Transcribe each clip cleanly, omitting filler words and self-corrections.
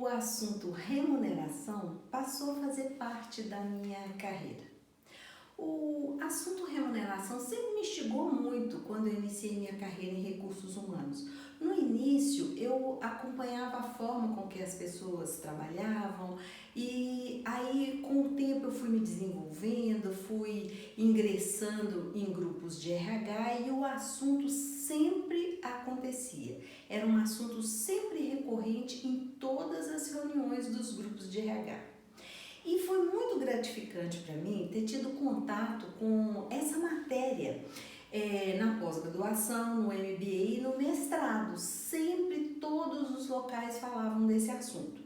o assunto remuneração passou a fazer parte da minha carreira. O assunto remuneração sempre me instigou muito quando eu iniciei minha carreira em recursos humanos. No início, eu acompanhava a forma com que as pessoas trabalhavam e aí, com o tempo, eu fui me desenvolvendo, fui ingressando em grupos de RH e o assunto sempre acontecia. Era um assunto sempre recorrente em todas as reuniões dos grupos de RH. E foi muito gratificante para mim ter tido contato com essa matéria na pós-graduação, no MBA e no mestrado. Sempre todos os locais falavam desse assunto.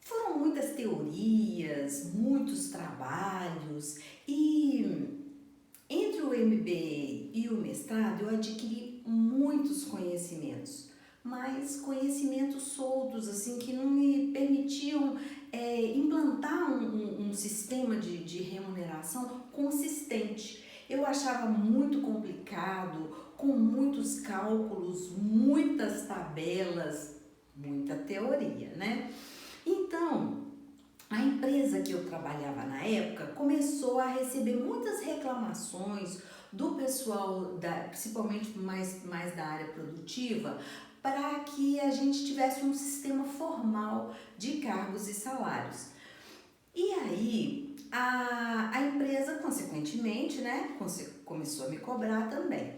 Foram muitas teorias, muitos trabalhos e entre o MBA e o mestrado eu adquiri muitos conhecimentos, mas conhecimentos soltos, assim, que não me permitiam implantar um sistema de remuneração consistente. Eu achava muito complicado, com muitos cálculos, muitas tabelas, muita teoria, né? Então, a empresa que eu trabalhava na época começou a receber muitas reclamações do pessoal, principalmente mais da área produtiva, para que a gente tivesse um sistema formal de cargos e salários. E aí, a empresa, consequentemente, né, começou a me cobrar também.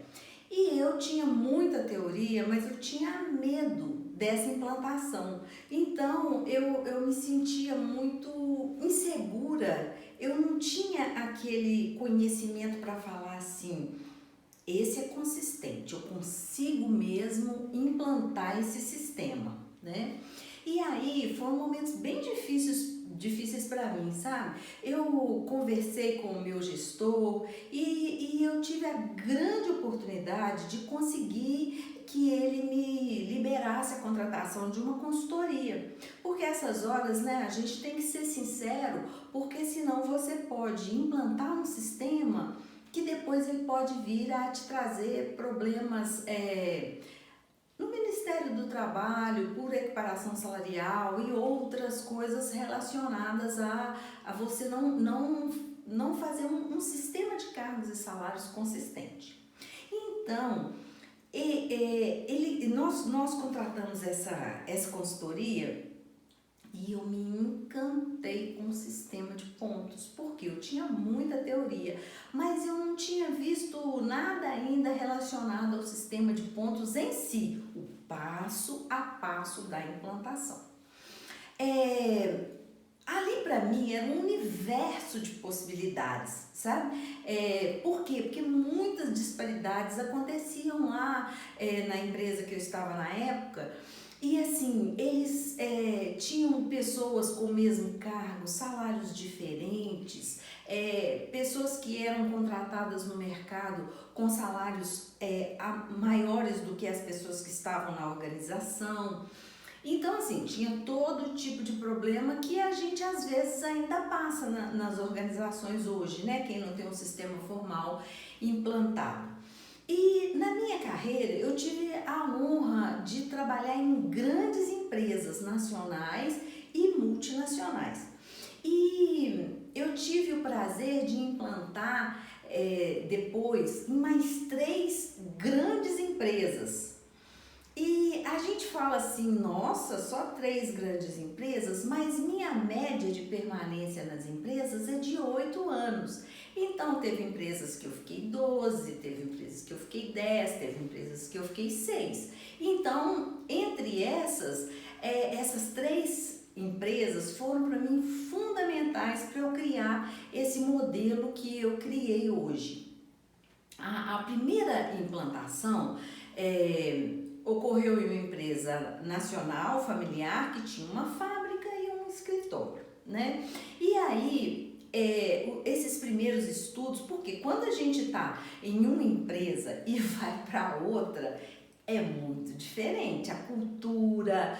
E eu tinha muita teoria, mas eu tinha medo dessa implantação. Então, eu me sentia muito insegura. Eu não tinha aquele conhecimento para falar assim, esse é consistente, eu consigo mesmo implantar esse sistema, né? E aí foram momentos bem difíceis para mim, sabe? Eu conversei com o meu gestor e eu tive a grande oportunidade de conseguir que ele me liberasse a contratação de uma consultoria. Porque essas horas, né, a gente tem que ser sincero, porque senão você pode implantar um sistema que depois ele pode vir a te trazer problemas no Ministério do Trabalho, por equiparação salarial e outras coisas relacionadas a você não fazer um sistema de cargos e salários consistente. Então, nós contratamos essa consultoria e eu me encantei com o sistema de pontos, porque eu tinha muita teoria, mas eu não tinha visto nada ainda relacionado ao sistema de pontos em si, o passo a passo da implantação. Ali para mim era um universo de possibilidades, sabe? Por quê? Porque muitas disparidades aconteciam lá na empresa que eu estava na época. E assim, eles tinham pessoas com o mesmo cargo, salários diferentes, pessoas que eram contratadas no mercado com salários maiores do que as pessoas que estavam na organização. Então, assim, tinha todo tipo de problema que a gente às vezes ainda passa nas organizações hoje, né? Quem não tem um sistema formal implantado. E na minha carreira eu tive a honra de trabalhar em grandes empresas nacionais e multinacionais. E eu tive o prazer de implantar depois em mais 3 grandes empresas. E a gente fala assim, nossa, só 3 grandes empresas, mas minha média de permanência nas empresas é de 8 anos. Então, teve empresas que eu fiquei 12, teve empresas que eu fiquei 10, teve empresas que eu fiquei 6. Então, entre essas 3 empresas foram para mim fundamentais para eu criar esse modelo que eu criei hoje. A primeira implantação ocorreu em uma empresa nacional, familiar, que tinha uma fábrica e um escritório, né? E aí, esses primeiros estudos, porque quando a gente está em uma empresa e vai para outra, é muito diferente. A cultura,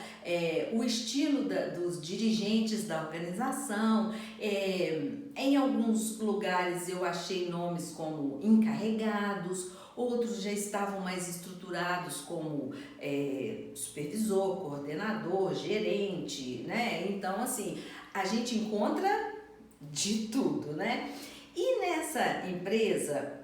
o estilo dos dirigentes da organização. Em alguns lugares eu achei nomes como encarregados, outros já estavam mais estruturados como supervisor, coordenador, gerente, né? Então, assim, a gente encontra de tudo, né? E nessa empresa,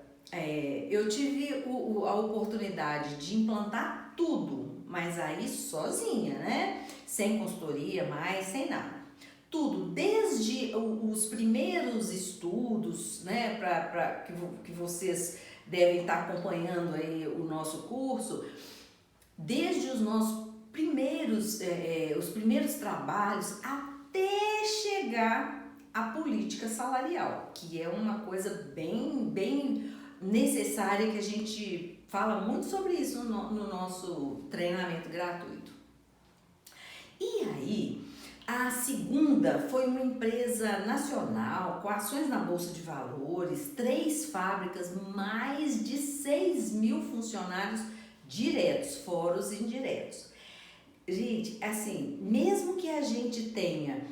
eu tive a oportunidade de implantar tudo, mas aí sozinha, né? Sem consultoria mais, sem nada. Tudo, desde os primeiros estudos, né, que vocês devem estar acompanhando aí o nosso curso, desde os nossos os primeiros trabalhos até chegar à política salarial, que é uma coisa bem necessária, que a gente fala muito sobre isso no nosso treinamento gratuito. E aí, a segunda foi uma empresa nacional com ações na Bolsa de Valores, 3 fábricas, mais de 6.000 funcionários diretos, fora os indiretos. Gente, assim, mesmo que a gente tenha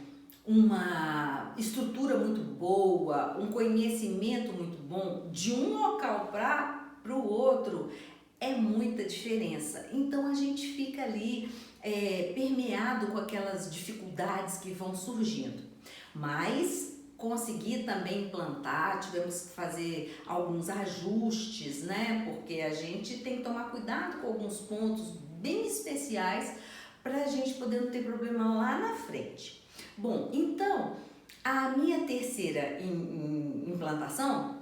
uma estrutura muito boa, um conhecimento muito bom, de um local para o outro, é muita diferença. Então a gente fica ali permeado com aquelas dificuldades que vão surgindo. Mas consegui também implantar, tivemos que fazer alguns ajustes, né? Porque a gente tem que tomar cuidado com alguns pontos bem especiais para a gente poder não ter problema lá na frente. Bom, então a minha terceira implantação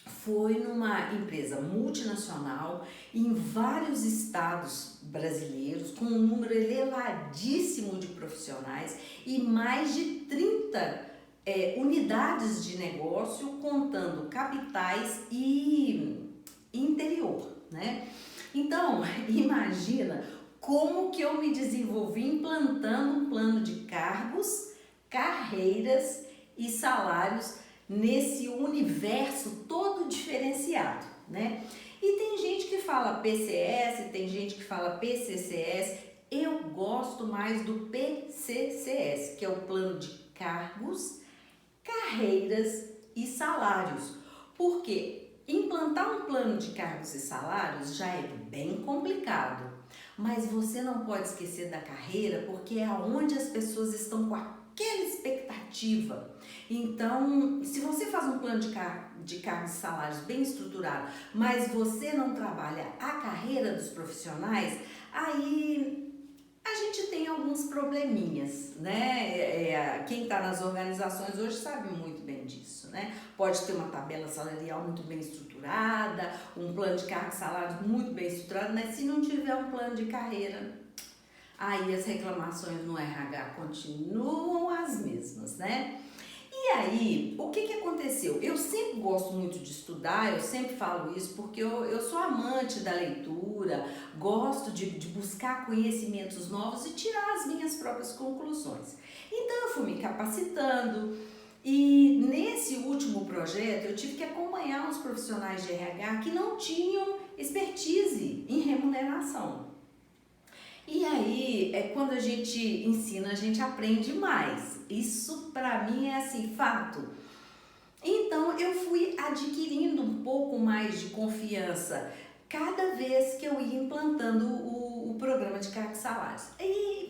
foi numa empresa multinacional em vários estados brasileiros, com um número elevadíssimo de profissionais e mais de 30 unidades de negócio, contando capitais e interior, né? Então, imagina como que eu me desenvolvi implantando um plano de cargos, carreiras e salários nesse universo todo diferenciado, né? E tem gente que fala PCS, tem gente que fala PCCS. Eu gosto mais do PCCS, que é o plano de cargos, carreiras e salários. Porque implantar um plano de cargos e salários já é bem complicado, mas você não pode esquecer da carreira, porque é onde as pessoas estão com aquela expectativa. Então, se você faz um plano de cargos e salários bem estruturado, mas você não trabalha a carreira dos profissionais, aí a gente tem alguns probleminhas, né? Quem está nas organizações hoje sabe muito bem disso, né? Pode ter uma tabela salarial muito bem estruturada, um plano de cargos e salários muito bem estruturado, mas se não tiver um plano de carreira, aí as reclamações no RH continuam as mesmas, né? E aí, o que aconteceu? Eu sempre gosto muito de estudar, eu sempre falo isso porque eu sou amante da leitura, gosto de buscar conhecimentos novos e tirar as minhas próprias conclusões. Então eu fui me capacitando e nesse último projeto eu tive que acompanhar uns profissionais de RH que não tinham expertise em remuneração. E aí, quando a gente ensina, a gente aprende mais. Isso pra mim é assim, fato. Então eu fui adquirindo um pouco mais de confiança cada vez que eu ia implantando o programa de cargos e salários.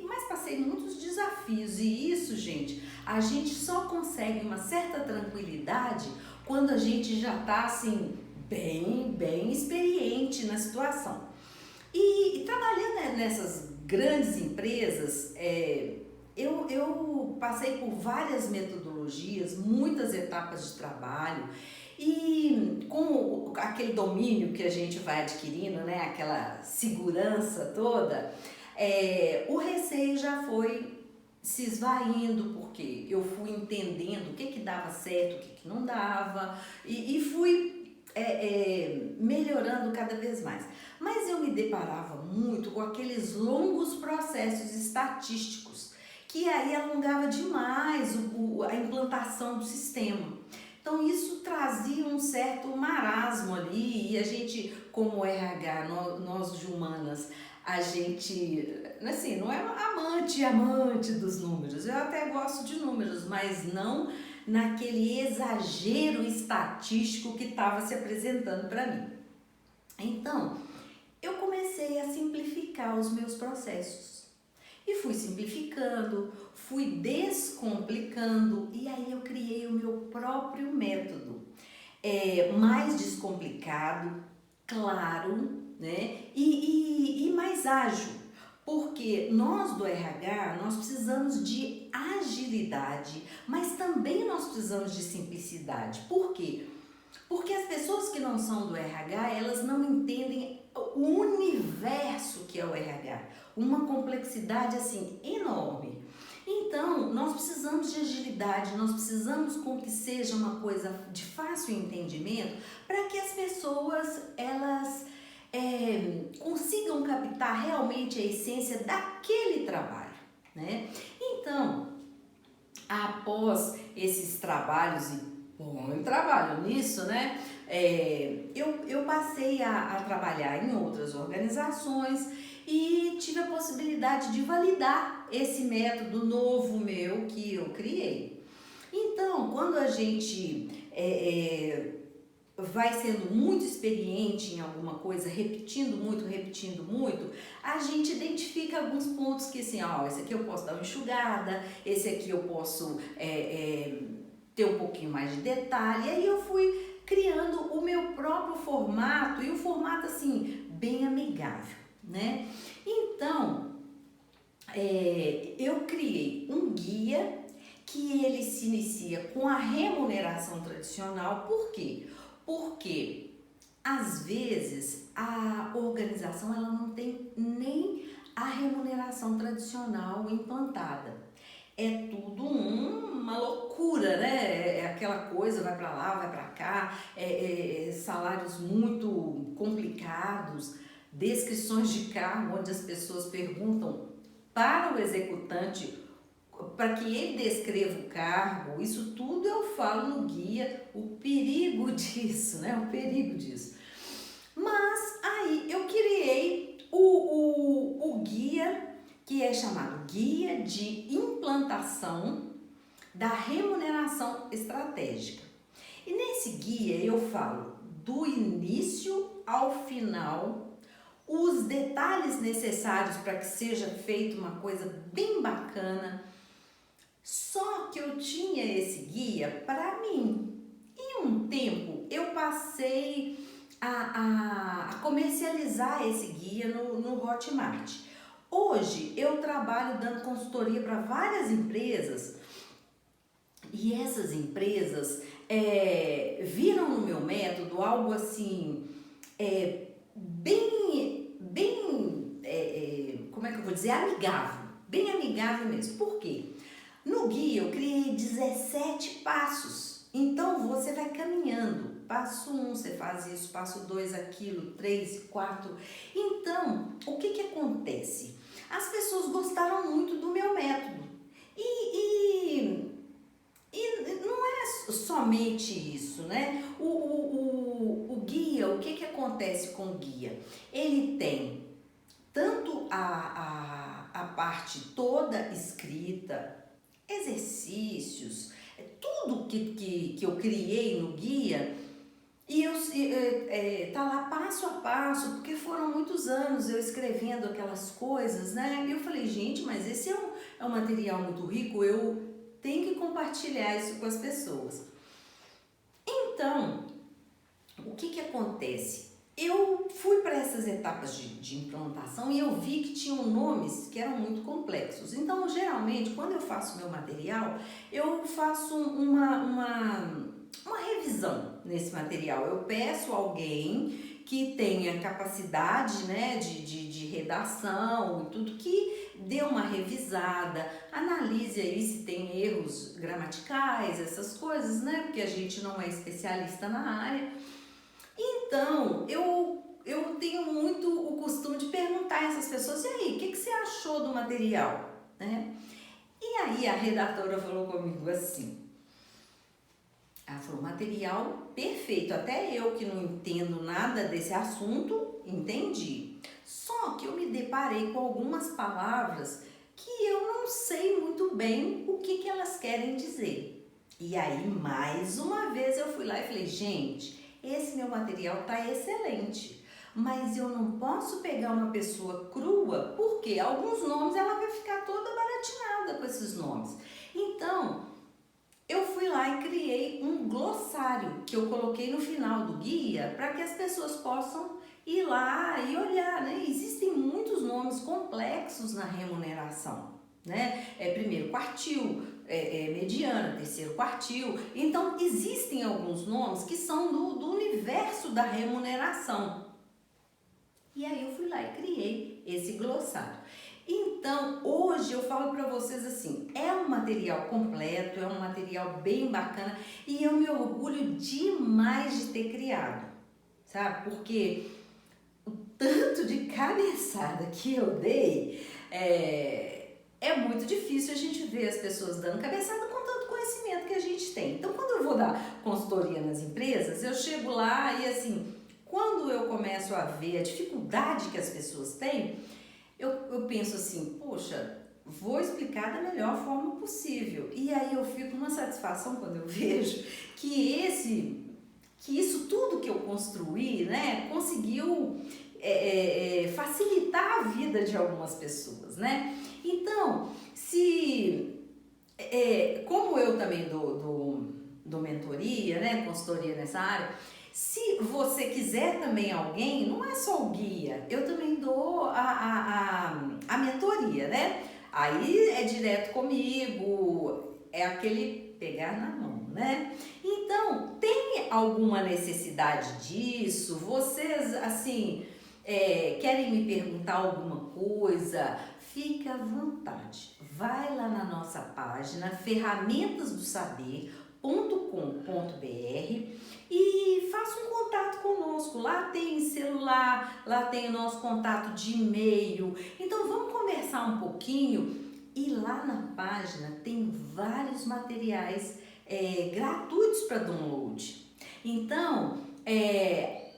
Mas passei muitos desafios e isso, gente, a gente só consegue uma certa tranquilidade quando a gente já tá assim, bem experiente na situação. E trabalhando nessas grandes empresas, eu passei por várias metodologias, muitas etapas de trabalho e com aquele domínio que a gente vai adquirindo, né, aquela segurança toda, o receio já foi se esvaindo, porque eu fui entendendo o que dava certo, o que não dava e fui melhorando cada vez mais. Mas eu me deparava muito com aqueles longos processos estatísticos, que aí alongava demais a implantação do sistema. Então isso trazia um certo marasmo ali e a gente, como RH, nós de humanas, a gente, assim, não é amante dos números. Eu até gosto de números, mas não naquele exagero estatístico que estava se apresentando para mim. Então, eu comecei a simplificar os meus processos. E fui simplificando, fui descomplicando e aí eu criei o meu próprio método. Mais descomplicado, claro, né? E mais ágil. Porque nós do RH, nós precisamos de agilidade, mas também nós precisamos de simplicidade. Por quê? Porque as pessoas que não são do RH, elas não entendem o universo que é o RH, uma complexidade assim enorme. Então, nós precisamos de agilidade, nós precisamos com que seja uma coisa de fácil entendimento para que as pessoas elas consigam captar realmente a essência daquele trabalho, né? Então, após esses trabalhos e muito trabalho nisso, né? Eu passei a trabalhar em outras organizações e tive a possibilidade de validar esse método novo meu que eu criei. Então, quando a gente vai sendo muito experiente em alguma coisa, repetindo muito, a gente identifica alguns pontos que assim, ó, esse aqui eu posso dar uma enxugada, esse aqui eu posso ter um pouquinho mais de detalhe. E aí eu fui criando o meu próprio formato e um formato assim, bem amigável, né? Então, eu criei um guia que ele se inicia com a remuneração tradicional. Por quê? Porque às vezes a organização ela não tem nem a remuneração tradicional implantada. É tudo uma loucura, né? É aquela coisa, vai para lá, vai para cá, salários muito complicados, descrições de cargo onde as pessoas perguntam para o executante para que ele descreva o cargo. Isso tudo eu falo no guia, o perigo disso, né? O perigo disso. Mas aí eu criei o guia que é chamado Guia de Implantação da Remuneração Estratégica. E nesse guia eu falo do início ao final, os detalhes necessários para que seja feita uma coisa bem bacana. Só que eu tinha esse guia para mim. Em um tempo eu passei a comercializar esse guia no Hotmart. Hoje eu trabalho dando consultoria para várias empresas e essas empresas viram no meu método algo assim como é que eu vou dizer, bem amigável mesmo. Por quê? No guia eu criei 17 passos, então você vai caminhando. Passo 1, você faz isso, passo 2, aquilo, 3, 4. Então, o que acontece? As pessoas gostaram muito do meu método. E não é somente isso, né? O guia, o que acontece com o guia? Ele tem tanto a parte toda escrita, exercícios, tudo que eu criei no guia, e tá lá passo a passo, porque foram muitos anos eu escrevendo aquelas coisas, né? E eu falei, gente, mas esse é um material muito rico, eu tenho que compartilhar isso com as pessoas. Então, o que acontece? Eu fui para essas etapas de implantação e eu vi que tinham nomes que eram muito complexos. Então, geralmente, quando eu faço meu material, eu faço uma revisão nesse material. Eu peço alguém que tenha capacidade, né, de redação e tudo, que dê uma revisada, analise aí se tem erros gramaticais, essas coisas, né, porque a gente não é especialista na área. Então, eu tenho muito o costume de perguntar a essas pessoas, e aí, o que você achou do material? Né? E aí a redatora falou comigo assim, ela falou, material perfeito, até eu que não entendo nada desse assunto, entendi. Só que eu me deparei com algumas palavras que eu não sei muito bem o que elas querem dizer. E aí, mais uma vez, eu fui lá e falei, gente, esse meu material tá excelente. mas eu não posso pegar uma pessoa crua, porque alguns nomes ela vai ficar toda baratinada com esses nomes. Então, eu fui lá e criei um glossário que eu coloquei no final do guia para que as pessoas possam ir lá e olhar, né? Existem muitos nomes complexos na remuneração, né? Primeiro quartil, mediana, terceiro quartil. Então, existem alguns nomes que são do universo da remuneração. E aí eu fui lá e criei esse glossário. Então, hoje eu falo para vocês assim, é um material completo, é um material bem bacana e eu me orgulho demais de ter criado, sabe? Porque o tanto de cabeçada que eu dei, é muito difícil a gente ver as pessoas dando cabeçada com tanto conhecimento que a gente tem. Então, quando eu vou dar consultoria nas empresas, eu chego lá e assim, quando eu começo a ver a dificuldade que as pessoas têm, eu penso assim, poxa, vou explicar da melhor forma possível. E aí eu fico numa satisfação quando eu vejo que isso tudo que eu construí, né, conseguiu facilitar a vida de algumas pessoas, né? Então, como eu também dou mentoria, né, consultoria nessa área, se você quiser também alguém, não é só o guia, eu também dou a mentoria, né? Aí é direto comigo, é aquele pegar na mão, né? Então, tem alguma necessidade disso? Vocês, assim, querem me perguntar alguma coisa? Fique à vontade. Vai lá na nossa página ferramentasdosaber.com.br e faça um contato conosco. Lá tem celular, lá tem o nosso contato de e-mail. Então vamos conversar um pouquinho e lá na página tem vários materiais gratuitos para download. Então, é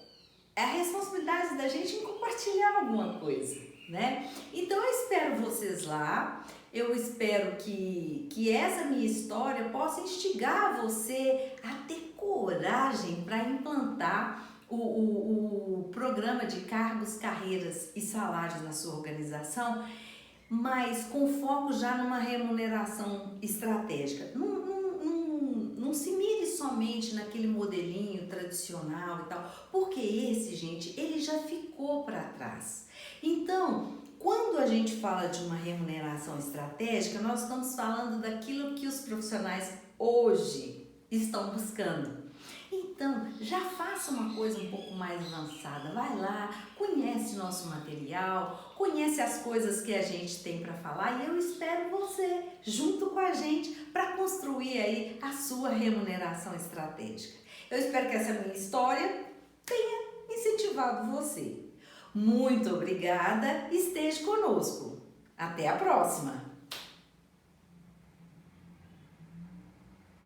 a responsabilidade da gente em compartilhar alguma coisa, né? Então eu espero vocês lá. Eu espero que essa minha história possa instigar você a ter coragem para implantar o programa de cargos, carreiras e salários na sua organização, mas com foco já numa remuneração estratégica. Não se mire somente naquele modelinho tradicional e tal, porque esse, gente, ele já ficou para trás. Então, quando a gente fala de uma remuneração estratégica, nós estamos falando daquilo que os profissionais hoje estão buscando. Então, já faça uma coisa um pouco mais avançada. Vai lá, conhece nosso material, conhece as coisas que a gente tem para falar e eu espero você junto com a gente para construir aí a sua remuneração estratégica. Eu espero que essa minha história tenha incentivado você. Muito obrigada, esteja conosco. Até a próxima!